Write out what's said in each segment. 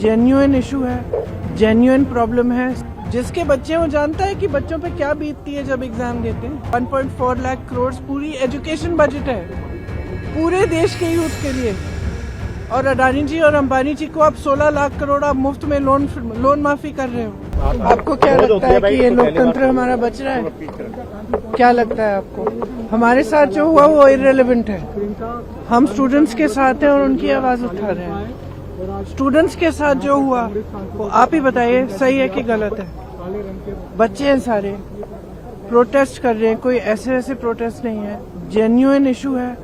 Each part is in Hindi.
जेन्युइन इशू है, जेन्युइन प्रॉब्लम है। जिसके बच्चे वो जानता है कि बच्चों पे क्या बीतती है जब एग्जाम देते हैं। 1.4 लाख करोड़ पूरी एजुकेशन बजट है पूरे देश के यूथ के लिए। और अडानी जी और अंबानी जी को आप 16 लाख करोड़ आप मुफ्त में लोन माफी कर रहे हो। आपको क्या लगता है कि ये लोकतंत्र हमारा बच रहा है? क्या लगता है आपको? हमारे साथ जो हुआ वो इररिलेवेंट है। हम स्टूडेंट्स के साथ हैं और उनकी आवाज उठा रहे हैं। स्टूडेंट्स के साथ जो हुआ वो आप ही बताइए, सही है कि गलत है? बच्चे हैं सारे, प्रोटेस्ट कर रहे हैं, कोई ऐसे प्रोटेस्ट नहीं है। जेन्युइन इशू है,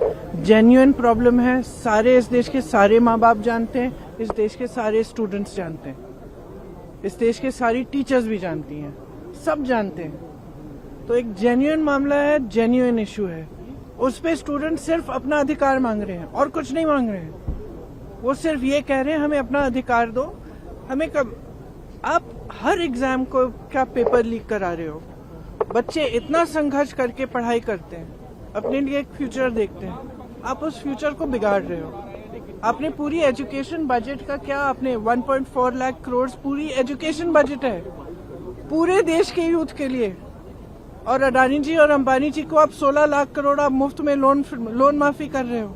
जेन्युइन प्रॉब्लम है। सारे इस देश के सारे माँ बाप जानते हैं, इस देश के सारे स्टूडेंट्स जानते हैं, इस देश के सारी टीचर्स भी जानती हैं, सब जानते हैं। तो एक जेन्युइन मामला है, जेन्युइन इशू है। उस पे स्टूडेंट सिर्फ अपना अधिकार मांग रहे हैं और कुछ नहीं मांग रहे हैं। वो सिर्फ ये कह रहे हैं हमें अपना अधिकार दो। हमें कब आप हर एग्जाम को क्या पेपर लीक करा रहे हो? बच्चे इतना संघर्ष करके पढ़ाई करते हैं, अपने लिए एक फ्यूचर देखते हैं, आप उस फ्यूचर को बिगाड़ रहे हो। आपने पूरी एजुकेशन बजट का क्या, आपने 1.4 लाख करोड़ पूरी एजुकेशन बजट है पूरे देश के यूथ के लिए। और अडानी जी और अंबानी जी को आप 16 लाख करोड़ आप मुफ्त में लोन माफी कर रहे हो।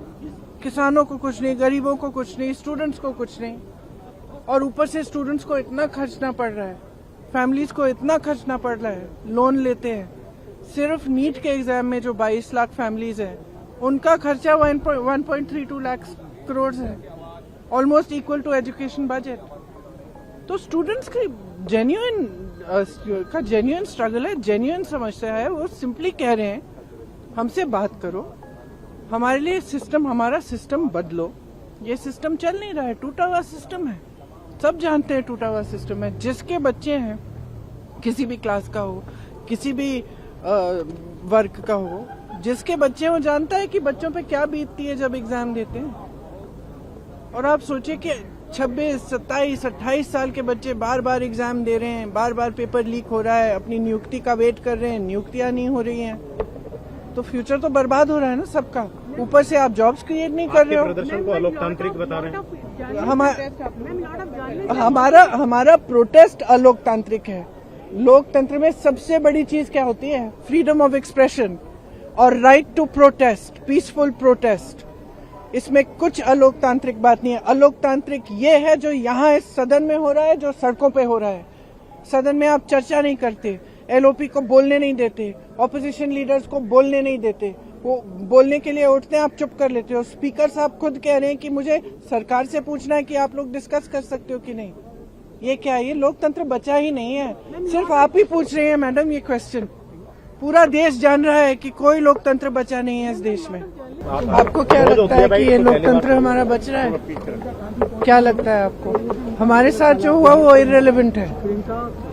किसानों को कुछ नहीं, गरीबों को कुछ नहीं, स्टूडेंट्स को कुछ नहीं। और ऊपर से स्टूडेंट्स को इतना खर्चना पड़ रहा है, फैमिलीज को इतना खर्चना पड़ रहा है, लोन लेते हैं। सिर्फ नीट के एग्जाम में जो 22 लाख फैमिलीज हैं उनका खर्चा 1.32 लाख करोड़ है, almost equal to education budget. तो स्टूडेंट्स की जेन्युइन स्ट्रगल है, जेन्युइन समस्या है। वो सिंपली कह रहे हैं हमसे बात करो, हमारे लिए सिस्टम, हमारा सिस्टम बदलो। ये सिस्टम चल नहीं रहा है, टूटा हुआ सिस्टम है, सब जानते हैं टूटा हुआ सिस्टम है। जिसके बच्चे हैं, किसी भी क्लास का हो, किसी भी वर्ग का हो, जिसके बच्चे वो जानता है कि बच्चों पे क्या बीतती है जब एग्जाम देते हैं। और आप सोचिए कि 26, 27, 28 साल के बच्चे बार बार एग्जाम दे रहे हैं, बार बार पेपर लीक हो रहा है, अपनी नियुक्ति का वेट कर रहे हैं, नियुक्तियां नहीं हो रही हैं, तो फ्यूचर तो बर्बाद हो रहा है ना सबका। ऊपर से आप जॉब्स क्रिएट नहीं कर रहे हो। प्रदर्शन को अलोकतांत्रिक बता रहे हैं। हमारा प्रोटेस्ट अलोकतांत्रिक है। लोकतंत्र में सबसे बड़ी चीज क्या होती है? फ्रीडम ऑफ एक्सप्रेशन और right to protest, peaceful protest. इसमें कुछ अलोकतांत्रिक बात नहीं है। अलोकतांत्रिक ये है जो यहाँ इस सदन में हो रहा है, जो सड़कों पे हो रहा है। सदन में आप चर्चा नहीं करते, एलओपी को बोलने नहीं देते, ऑपोजिशन लीडर्स को बोलने नहीं देते। वो बोलने के लिए उठते हैं, आप चुप कर लेते हो। स्पीकर साहब खुद कह रहे हैं कि मुझे सरकार से पूछना है कि आप लोग डिस्कस कर सकते हो कि नहीं। ये क्या है? ये लोकतंत्र बचा ही नहीं है। सिर्फ आप ही पूछ रहे हैं मैडम ये क्वेश्चन। पूरा देश जान रहा है कि कोई लोकतंत्र बचा नहीं है इस देश में। आपको क्या लगता है कि ये लोकतंत्र हमारा बच रहा है? क्या लगता है आपको? हमारे साथ जो हुआ वो इररिलेवेंट है।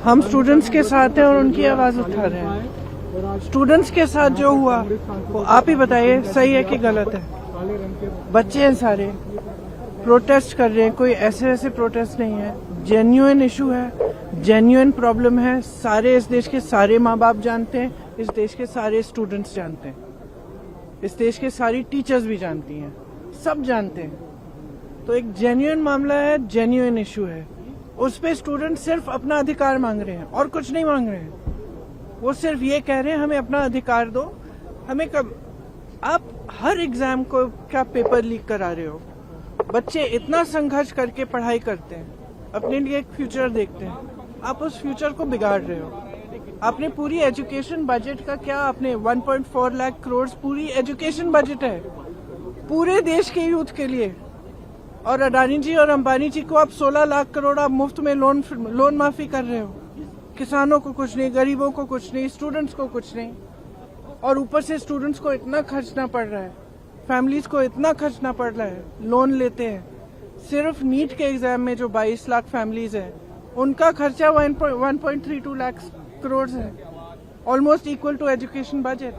हम स्टूडेंट्स के साथ हैं और उनकी आवाज उठा रहे हैं। स्टूडेंट्स के साथ जो हुआ वो आप ही बताइए, सही है कि गलत है? बच्चे हैं सारे, प्रोटेस्ट कर रहे हैं, कोई ऐसे प्रोटेस्ट नहीं है। जेन्युइन इशू है, जेन्युइन प्रॉब्लम है। सारे इस देश के सारे माँ बाप जानते हैं, इस देश के सारे स्टूडेंट्स जानते हैं, इस देश के सारी टीचर्स भी जानती हैं, सब जानते हैं। तो एक जेन्युइन मामला है, जेन्युइन इशू है। उस पे स्टूडेंट सिर्फ अपना अधिकार मांग रहे हैं और कुछ नहीं मांग रहे हैं। वो सिर्फ ये कह रहे हैं हमें अपना अधिकार दो। हमें कब आप हर एग्जाम को क्या पेपर लीक करा रहे हो? बच्चे इतना संघर्ष करके पढ़ाई करते हैं, अपने लिए एक फ्यूचर देखते हैं, आप उस फ्यूचर को बिगाड़ रहे हो। आपने पूरी एजुकेशन बजट का क्या, आपने 1.4 लाख करोड़ पूरी एजुकेशन बजट है पूरे देश के यूथ के लिए। और अडानी जी और अंबानी जी को आप 16 लाख करोड़ आप मुफ्त में लोन माफी कर रहे हो। किसानों को कुछ नहीं, गरीबों को कुछ नहीं, स्टूडेंट्स को कुछ नहीं। और ऊपर से स्टूडेंट्स को इतना खर्चना पड़ रहा है, फैमिलीज को इतना खर्चना पड़ रहा है, लोन लेते हैं। सिर्फ नीट के एग्जाम में जो 22 लाख फैमिलीज हैं उनका खर्चा 1.32 लाख करोड़ है, almost equal to education budget.